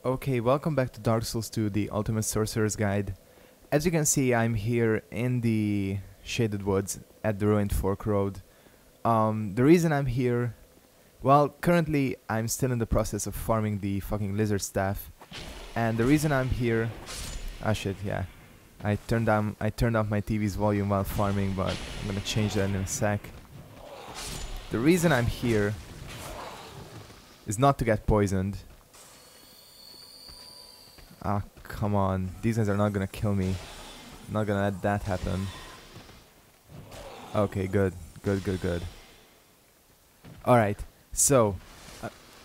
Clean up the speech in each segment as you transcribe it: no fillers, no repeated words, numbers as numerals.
Okay, welcome back to Dark Souls 2, the Ultimate Sorcerer's Guide. As you can see, I'm here in the Shaded Woods at the Ruined Fork Road. The reason I'm here, well, currently I'm still in the process of farming the fucking lizard staff. And the reason I'm here, ah shit, yeah. I turned off my TV's volume while farming, but I'm gonna change that in a sec. The reason I'm here is not to get poisoned. Ah, come on. These guys are not gonna kill me. I'm not gonna let that happen. Okay, good. Good. Alright, so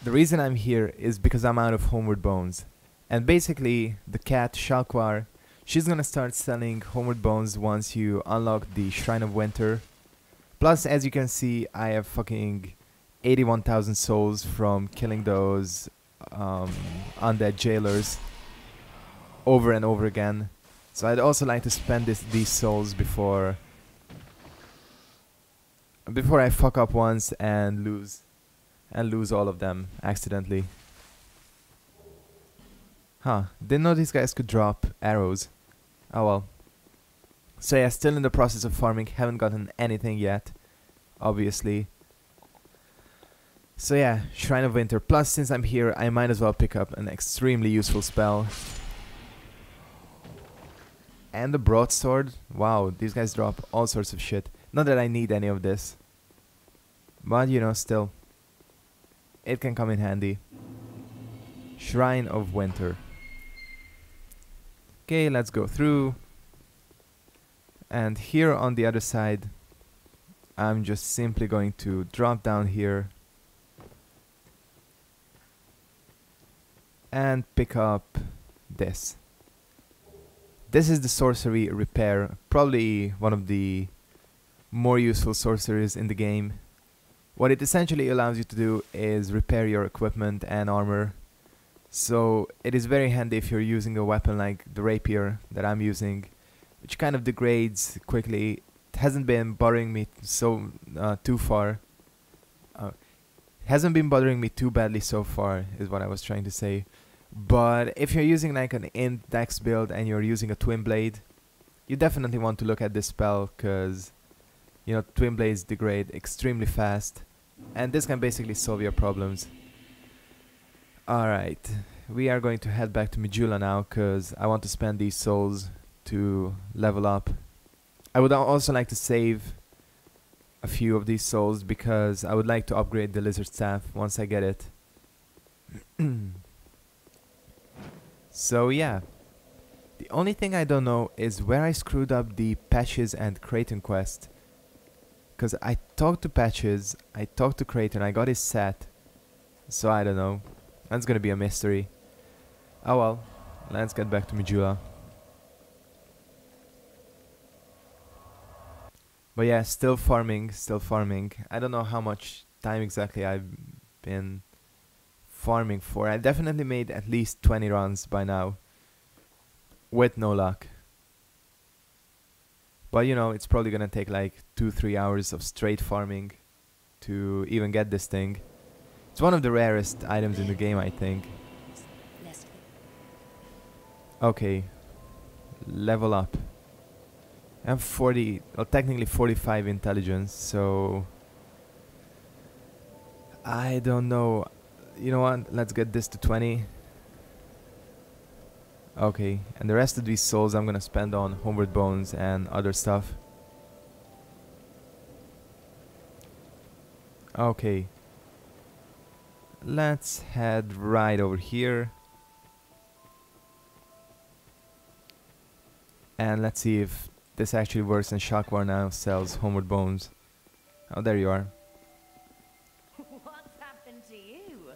the reason I'm here is because I'm out of Homeward Bones. And basically, the cat, Shalquar, she's gonna start selling Homeward Bones once you unlock the Shrine of Winter. Plus, as you can see, I have fucking 81,000 souls from killing those undead jailers over and over again. So I'd also like to spend these souls before I fuck up once and lose all of them accidentally. Huh, didn't know these guys could drop arrows. Oh well. So yeah, still in the process of farming, haven't gotten anything yet, obviously. So yeah, Shrine of Winter. Plus, since I'm here, I might as well pick up an extremely useful spell. And the broadsword. Wow, these guys drop all sorts of shit. Not that I need any of this, but you know, still, it can come in handy. Shrine of Winter. Okay, let's go through. And here on the other side, I'm just simply going to drop down here and pick up this. This is the sorcery repair, probably one of the more useful sorceries in the game. What it essentially allows you to do is repair your equipment and armor. So it is very handy if you're using a weapon like the rapier that I'm using, which kind of degrades quickly. It hasn't been bothering me too far. Hasn't been bothering me too badly so far, is what I was trying to say. But if you're using like an index build and you're using a twin blade, you definitely want to look at this spell, because you know, twin blades degrade extremely fast, and this can basically solve your problems. Alright, we are going to head back to Majula now, because I want to spend these souls to level up. I would also like to save a few of these souls because I would like to upgrade the lizard staff once I get it. So yeah, the only thing I don't know is where I screwed up the Patches and Creighton quest. Because I talked to Patches, I talked to Creighton, I got his set. So I don't know. That's gonna be a mystery. Oh well, let's get back to Majula. But yeah, still farming. I don't know how much time exactly I've been farming for. I definitely made at least 20 runs by now, with no luck. But you know, it's probably gonna take like 2-3 hours of straight farming to even get this thing. It's one of the rarest items in the game, I think. Okay, level up. I have 40, well technically 45 intelligence, so I don't know. You know what, let's get this to 20. Okay, and the rest of these souls I'm gonna spend on Homeward Bones and other stuff. Okay, let's head right over here. And let's see if this actually works and Shalquar now sells Homeward Bones. Oh, there you are. What's happened to you?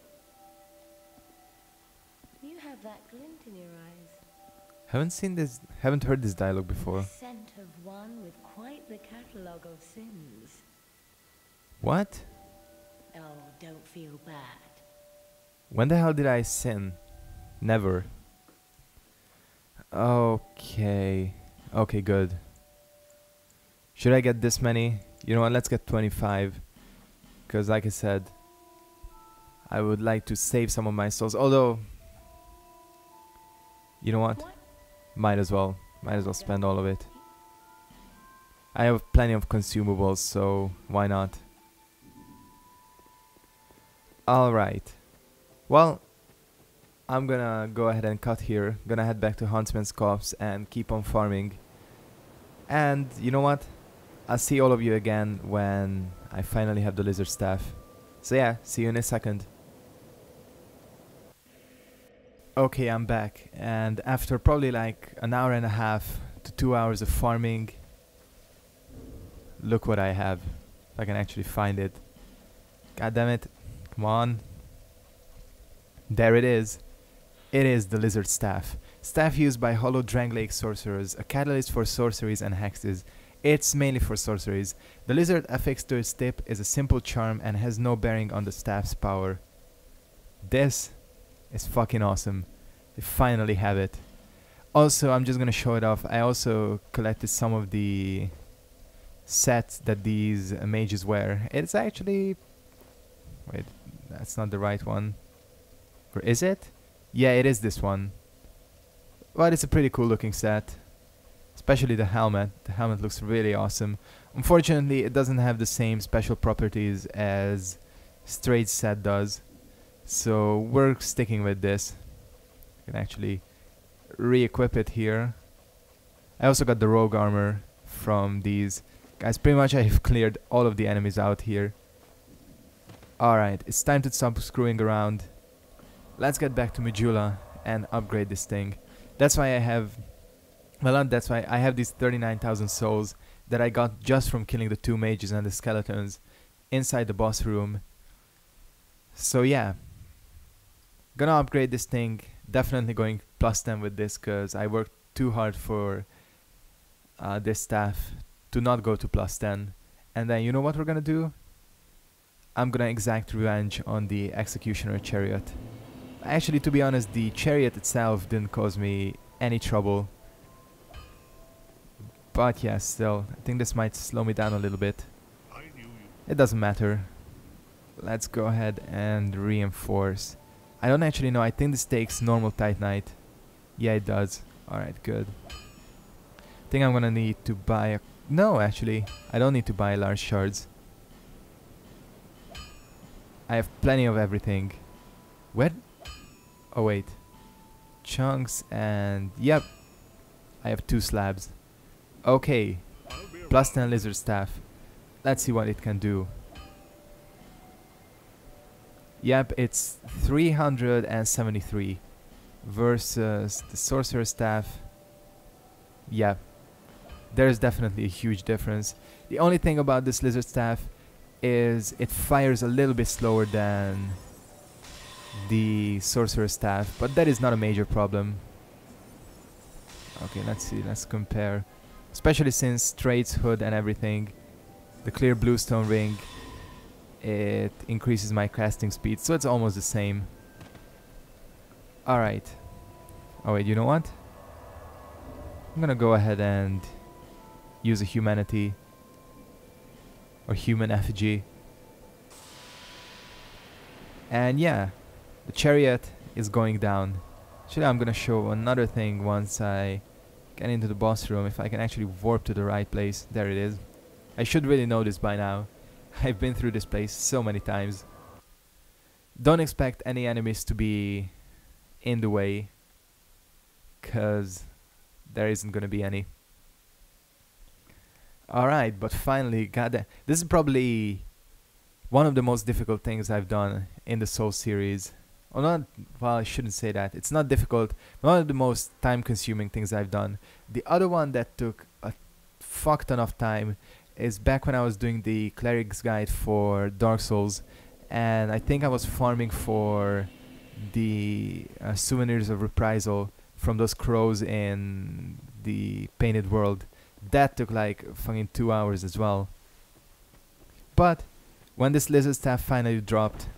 You have that glint in your eyes. Haven't heard this dialogue before. The scent of one with quite the catalogue of sins. What? Oh, don't feel bad. When the hell did I sin? Never. Okay. Okay, good. Should I get this many? You know what, let's get 25. Because like I said, I would like to save some of my souls. Although, You know what? What? Might as well. Might as well spend all of it. I have plenty of consumables, so why not? Alright. Well, I'm gonna go ahead and cut here. Gonna head back to Huntsman's Copse and keep on farming. And you know what? I'll see all of you again when I finally have the lizard staff. So yeah, see you in a second. Okay, I'm back, and after probably like an hour and a half to 2 hours of farming, look what I have. If I can actually find it. God damn it. Come on. There it is. It is the lizard staff. Staff used by hollow Dranglake sorcerers, a catalyst for sorceries and hexes. It's mainly for sorceries. The lizard affixed to its tip is a simple charm and has no bearing on the staff's power. This is fucking awesome. They finally have it. Also, I'm just gonna show it off. I also collected some of the sets that these mages wear. It's actually... Wait, that's not the right one. Or is it? Yeah, it is this one. Well, it's a pretty cool looking set. Especially the helmet. The helmet looks really awesome. Unfortunately, it doesn't have the same special properties as Straight's set does. So we're sticking with this. You can actually re-equip it here. I also got the rogue armor from these. Guys, pretty much I've cleared all of the enemies out here. Alright, it's time to stop screwing around. Let's get back to Majula and upgrade this thing. That's why I have... Well, not that's why. I have these 39,000 souls that I got just from killing the 2 mages and the skeletons inside the boss room. So yeah. Gonna upgrade this thing. Definitely going plus 10 with this because I worked too hard for this staff to not go to plus 10. And then you know what we're gonna do? I'm gonna exact revenge on the Executioner Chariot. Actually, to be honest, the chariot itself didn't cause me any trouble. But yeah, still, I think this might slow me down a little bit. It doesn't matter. Let's go ahead and reinforce. I don't actually know, I think this takes normal Titanite. Yeah, it does. Alright, good. I think I'm gonna need to buy a... No, actually, I don't need to buy large shards. I have plenty of everything. Where? Oh wait. Chunks and... Yep. I have 2 slabs. Okay. Plus 10 lizard staff. Let's see what it can do. Yep, it's 373 versus the sorcerer staff. Yep. There's definitely a huge difference. The only thing about this lizard staff is it fires a little bit slower than the sorcerer staff, but that is not a major problem. Okay, let's see, let's compare. Especially since Straight's hood and everything, the clear bluestone ring, it increases my casting speed, so it's almost the same. Alright. Oh wait, you know what? I'm gonna go ahead and use a humanity or human effigy. And yeah, the chariot is going down. Actually, I'm gonna show another thing once I get into the boss room, if I can actually warp to the right place. There it is. I should really know this by now. I've been through this place so many times. Don't expect any enemies to be in the way, cause there isn't gonna be any. Alright, but finally, goddamn, this is probably one of the most difficult things I've done in the Soul series. Or not, well, I shouldn't say that. It's not difficult, but one of the most time-consuming things I've done. The other one that took a fuck ton of time is back when I was doing the Cleric's Guide for Dark Souls, and I think I was farming for the Souvenirs of Reprisal from those crows in the Painted World. That took like fucking 2 hours as well. But when this lizard staff finally dropped,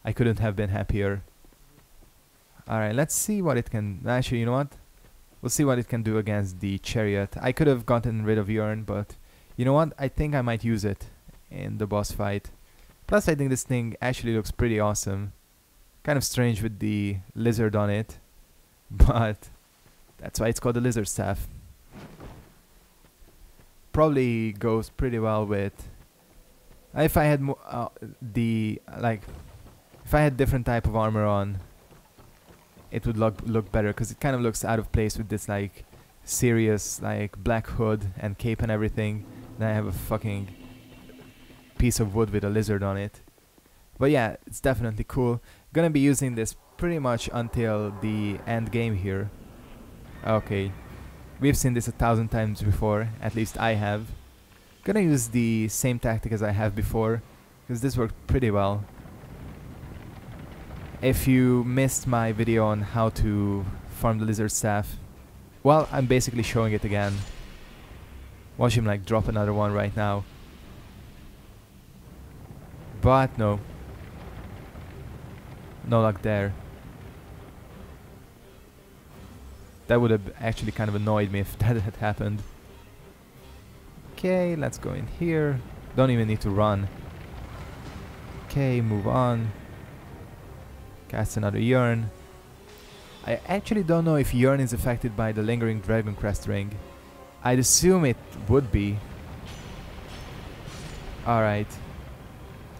I couldn't have been happier. Alright, let's see what it can... Actually, you know what? We'll see what it can do against the chariot. I could have gotten rid of Urn, but you know what? I think I might use it in the boss fight. Plus, I think this thing actually looks pretty awesome. Kind of strange with the lizard on it. But that's why it's called the lizard staff. Probably goes pretty well with if I had if I had different type of armor on, it would look better, because it kind of looks out of place with this like serious like black hood and cape and everything. Then I have a fucking piece of wood with a lizard on it. But yeah, it's definitely cool. Gonna be using this pretty much until the end game here. Okay, we've seen this 1,000 times before, at least I have. Gonna use the same tactic as I have before, because this worked pretty well. If you missed my video on how to farm the lizard staff, well, I'm basically showing it again. Watch him like drop another one right now. But no. No luck there. That would have actually kind of annoyed me if that had happened. Okay, let's go in here. Don't even need to run. Okay, move on. Cast another Yearn. I actually don't know if Yearn is affected by the Lingering Dragon Crest Ring. I'd assume it would be. Alright.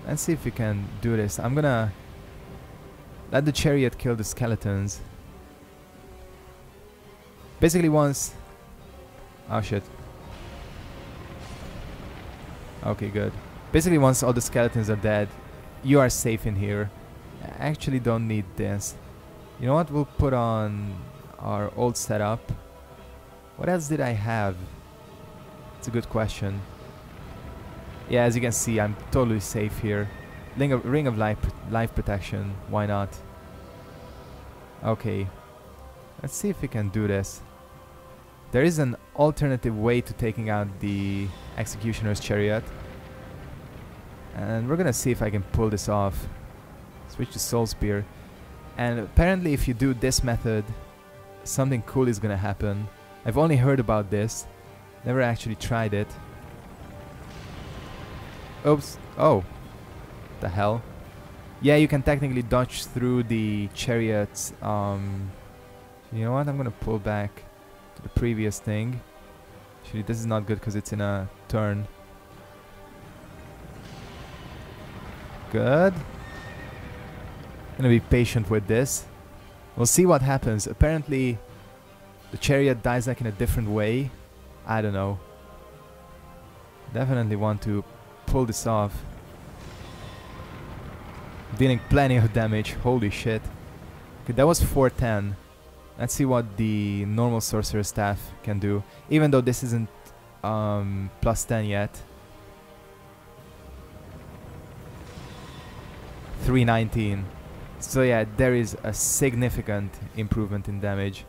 Let's see if we can do this. I'm gonna let the chariot kill the skeletons. Basically once... Oh shit. Okay, good. Basically once all the skeletons are dead, you are safe in here. I actually don't need this. You know what? We'll put on our old setup. What else did I have? It's a good question. Yeah, as you can see, I'm totally safe here. Ring of life protection. Why not? Okay. Let's see if we can do this. There is an alternative way to taking out the Executioner's Chariot. And we're gonna see if I can pull this off. Switch to Soul Spear. And apparently if you do this method, something cool is gonna happen. I've only heard about this. Never actually tried it. Oops. Oh. The hell? Yeah, you can technically dodge through the chariots. You know what? I'm gonna pull back to the previous thing. Actually, this is not good because it's in a turn. Good. Gonna be patient with this. We'll see what happens. Apparently, the chariot dies like in a different way. I don't know. Definitely want to pull this off. Dealing plenty of damage. Holy shit. Okay, that was 410. Let's see what the normal Sorcerer staff can do. Even though this isn't plus 10 yet. 319. So yeah, there is a significant improvement in damage.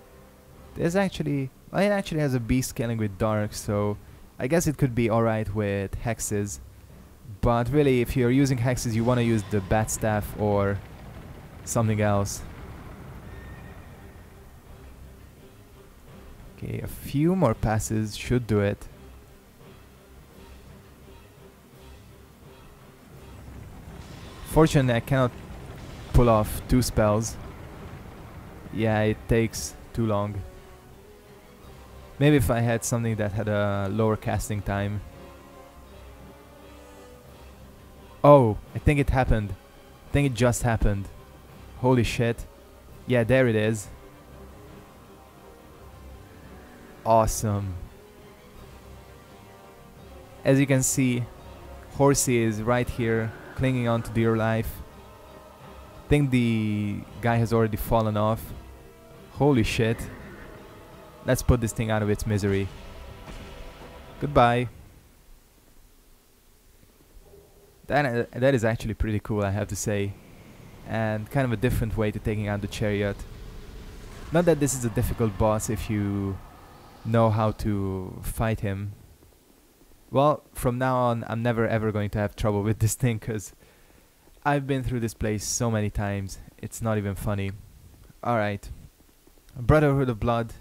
There's actually... Well, it actually has a beast scaling with dark, so I guess it could be alright with hexes. But really, if you're using hexes, you want to use the bat staff or something else. Okay, a few more passes should do it. Fortunately, I cannot pull off 2 spells. Yeah, it takes too long. Maybe if I had something that had a lower casting time. Oh, I think it happened. I think it just happened. Holy shit. Yeah, there it is. Awesome. As you can see, Horsey is right here, clinging on to dear life. I think the guy has already fallen off. Holy shit. Let's put this thing out of its misery. Goodbye. That is actually pretty cool, I have to say. And kind of a different way to taking out the chariot. Not that this is a difficult boss if you know how to fight him. Well, from now on, I'm never ever going to have trouble with this thing, because I've been through this place so many times. It's not even funny. Alright. Brotherhood of Blood.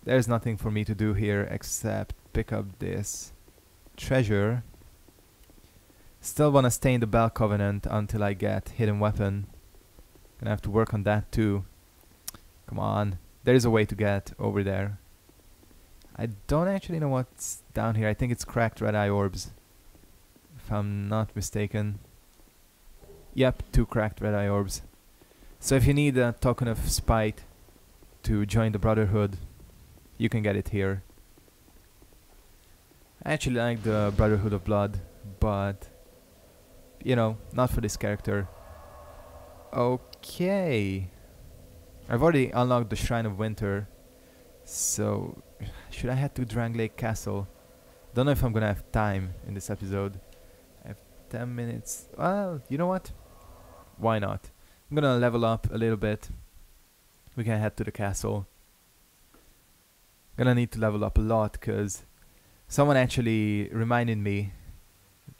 There's nothing for me to do here except pick up this treasure. Still wanna stay in the Bell Covenant until I get Hidden Weapon. Gonna have to work on that too. Come on. There is a way to get over there. I don't actually know what's down here. I think it's cracked red eye orbs, if I'm not mistaken. Yep, 2 cracked red eye orbs. So if you need a token of spite to join the Brotherhood, you can get it here. I actually like the Brotherhood of Blood, but you know, not for this character. Okay. I've already unlocked the Shrine of Winter, so should I head to Drang Lake Castle? Don't know if I'm gonna have time in this episode. I have 10 minutes. Well, you know what? Why not? I'm gonna level up a little bit. We can head to the castle. Gonna need to level up a lot because someone actually reminded me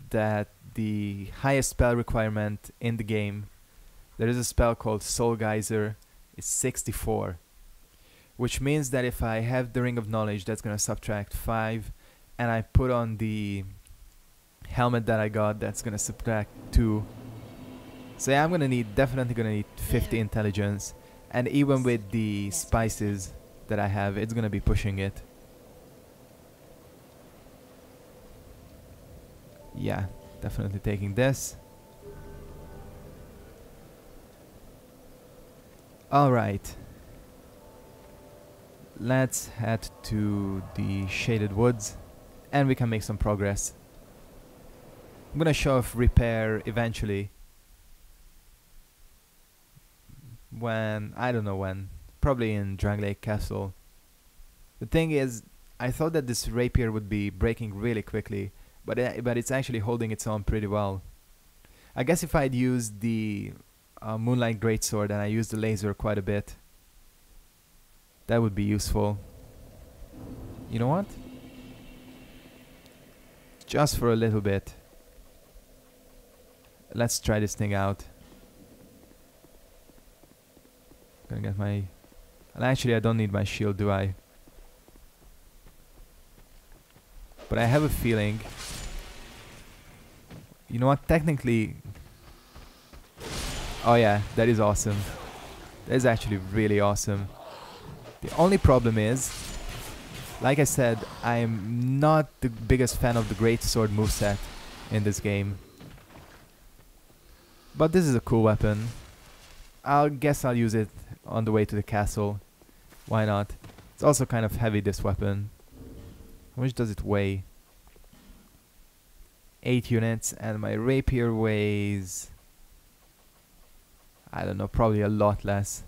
that the highest spell requirement in the game, there is a spell called Soul Geyser, is 64. Which means that if I have the Ring of Knowledge, that's gonna subtract 5, and I put on the helmet that I got, that's gonna subtract 2. So yeah, I'm definitely gonna need 50 intelligence, and even with the spices that I have, it's gonna be pushing it. Yeah, definitely taking this. Alright. Let's head to the Shaded Woods and we can make some progress. I'm gonna show off repair eventually. I don't know when. Probably in Drang Lake Castle. The thing is, I thought that this rapier would be breaking really quickly, but it's actually holding its own pretty well. I guess if I'd used the Moonlight Greatsword and I used the laser quite a bit, that would be useful. You know what? Just for a little bit. Let's try this thing out. Gonna get my... And actually I don't need my shield, do I? But I have a feeling... You know what? Technically... Oh yeah, that is awesome. That is actually really awesome. The only problem is, like I said, I'm not the biggest fan of the Greatsword moveset in this game. But this is a cool weapon. I guess I'll use it on the way to the castle. Why not? It's also kind of heavy, this weapon. How much does it weigh? 8 units, and my rapier weighs... I don't know, probably a lot less.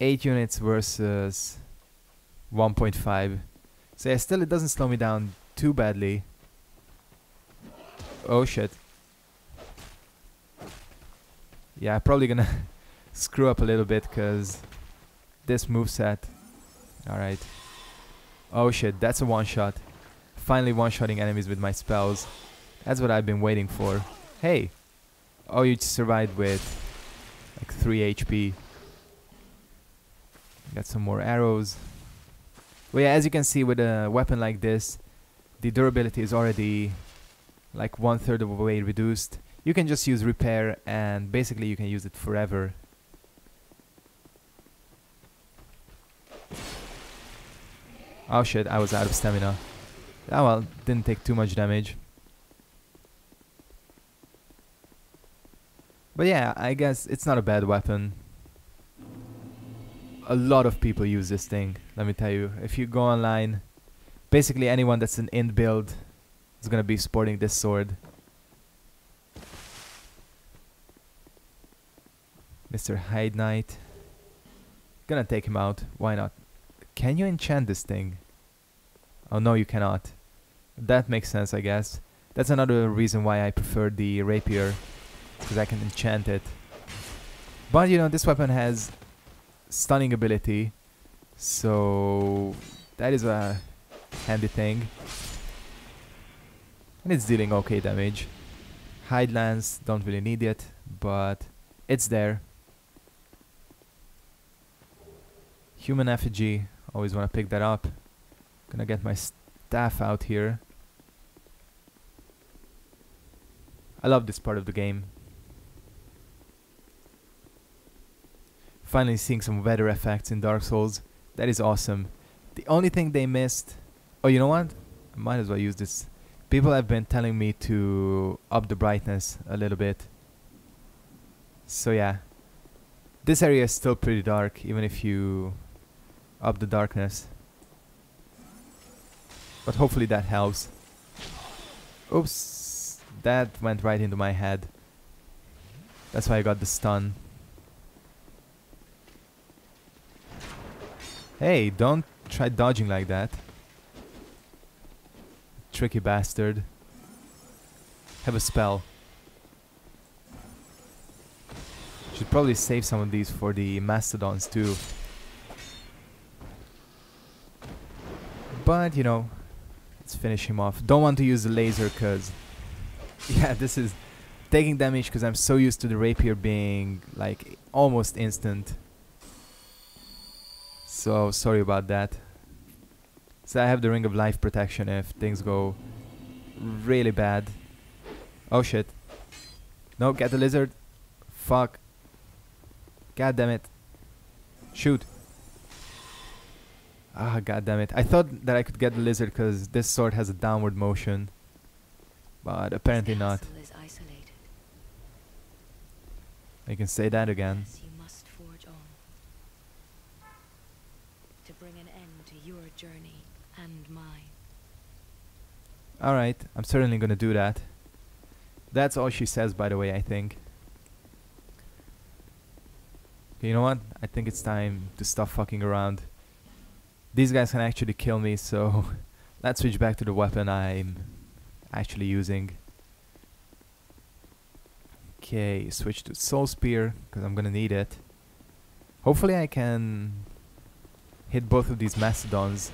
8 units versus 1.5. So yeah, still it doesn't slow me down too badly. Oh shit. Yeah, I'm probably gonna screw up a little bit because this moveset. Alright. Oh shit, that's a one-shot. Finally one-shotting enemies with my spells. That's what I've been waiting for. Hey! Oh, you survived with like 3 HP. Got some more arrows. Well yeah, as you can see with a weapon like this, the durability is already like 1/3 of the way reduced. You can just use repair and basically you can use it forever. Oh shit, I was out of stamina. Oh well, didn't take too much damage. But yeah, I guess it's not a bad weapon. A lot of people use this thing, let me tell you. If you go online, basically anyone that's an int build is gonna be sporting this sword. Mr. Hyde Knight. Gonna take him out, why not? Can you enchant this thing? Oh no, you cannot. That makes sense, I guess. That's another reason why I prefer the rapier, because I can enchant it. But you know, this weapon has stunning ability, so that is a handy thing. And it's dealing okay damage. Hide Lance, don't really need it, but it's there. Human Effigy, always want to pick that up. Gonna get my staff out here. I love this part of the game. Finally seeing some weather effects in Dark Souls. That is awesome. The only thing they missed... Oh, you know what? I might as well use this. People have been telling me to up the brightness a little bit. So yeah. This area is still pretty dark, even if you up the darkness. But hopefully that helps. Oops. That went right into my head. That's why I got the stun. Hey, don't try dodging like that. Tricky bastard. Have a spell. Should probably save some of these for the mastodons too. But, you know, let's finish him off. Don't want to use the laser because... Yeah, this is taking damage because I'm so used to the rapier being like almost instant. So sorry about that. So I have the Ring of Life protection if things go really bad. Oh shit. No, get the lizard. Fuck. God damn it. Shoot. Ah, god damn it. I thought that I could get the lizard because this sword has a downward motion. But apparently not. I can say that again. You must forge on to bring an end to your journey and mine. Alright, I'm certainly gonna do that. That's all she says, by the way, I think. Okay, you know what? I think it's time to stop fucking around. These guys can actually kill me, so let's switch back to the weapon I'm actually using. Okay, switch to Soul Spear, because I'm gonna need it. Hopefully I can hit both of these mastodons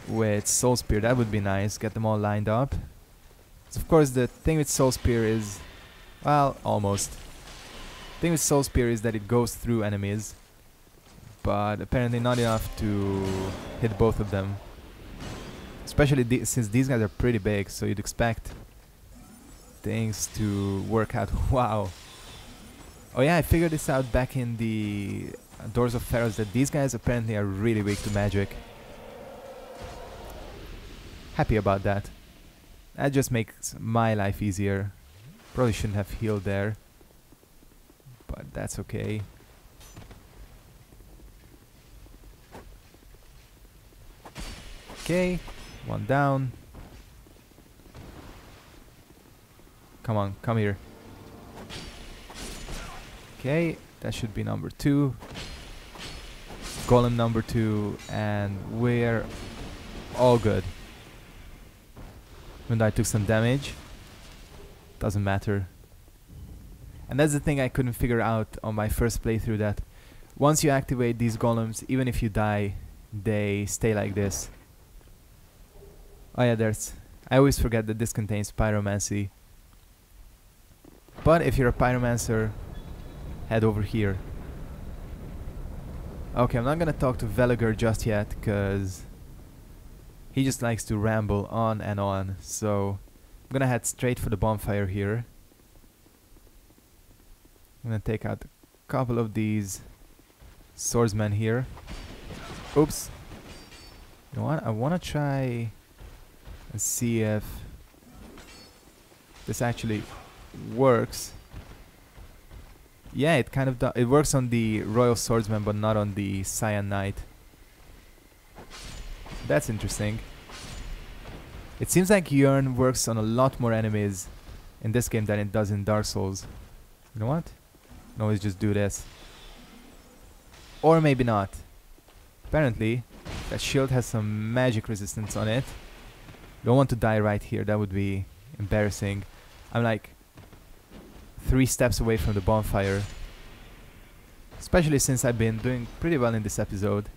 with Soul Spear. That would be nice, get them all lined up. So of course the thing with Soul Spear is, well, almost. The thing with Soul Spear is that it goes through enemies, but apparently not enough to hit both of them. Especially since these guys are pretty big, so you'd expect things to work out. Wow. Oh yeah, I figured this out back in the Doors of Pharaohs, that these guys apparently are really weak to magic. Happy about that. That just makes my life easier. Probably shouldn't have healed there, but that's okay. Okay, one down. Come on, come here. Okay, that should be number 2. Golem number 2, and we're all good. Even though I took some damage, doesn't matter. And that's the thing I couldn't figure out on my first playthrough, that once you activate these golems, even if you die, they stay like this. Oh yeah, I always forget that this contains pyromancy. But if you're a pyromancer, head over here. Okay, I'm not gonna talk to Veliger just yet, because he just likes to ramble on and on. So I'm gonna head straight for the bonfire here. I'm gonna take out a couple of these swordsmen here. Oops. You know what? I wanna try and see if this actually works. Yeah, it kind of it works on the Royal Swordsman, but not on the Cyan Knight. That's interesting. It seems like Yearn works on a lot more enemies in this game than it does in Dark Souls. You know what? I can always just do this. Or maybe not. Apparently, that shield has some magic resistance on it. Don't want to die right here, that would be embarrassing. I'm like 3 steps away from the bonfire. Especially since I've been doing pretty well in this episode.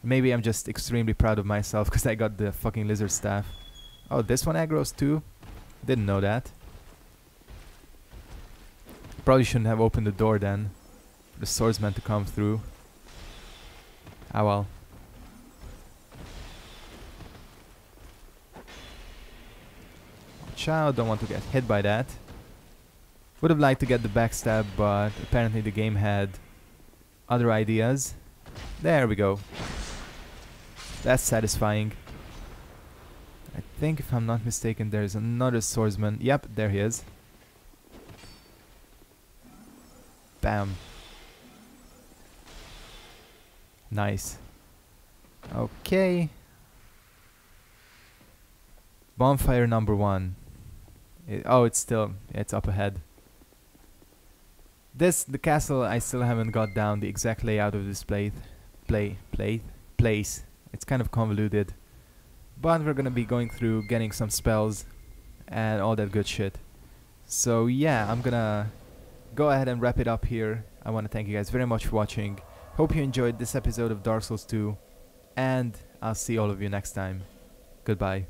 Maybe I'm just extremely proud of myself because I got the fucking lizard staff. Oh, this one aggroes too? Didn't know that. Probably shouldn't have opened the door then, for the swordsman to come through. Ah well. Watch out, don't want to get hit by that. Would have liked to get the backstab, but apparently the game had other ideas. There we go. That's satisfying. I think if I'm not mistaken there's another swordsman. Yep, there he is. Bam. Nice. Okay. Bonfire number 1. Oh, it's up ahead. The castle, I still haven't got down the exact layout of this place. It's kind of convoluted. But we're gonna be going through, getting some spells, and all that good shit. So yeah, I'm gonna go ahead and wrap it up here. I wanna thank you guys very much for watching. Hope you enjoyed this episode of Dark Souls 2. And I'll see all of you next time. Goodbye.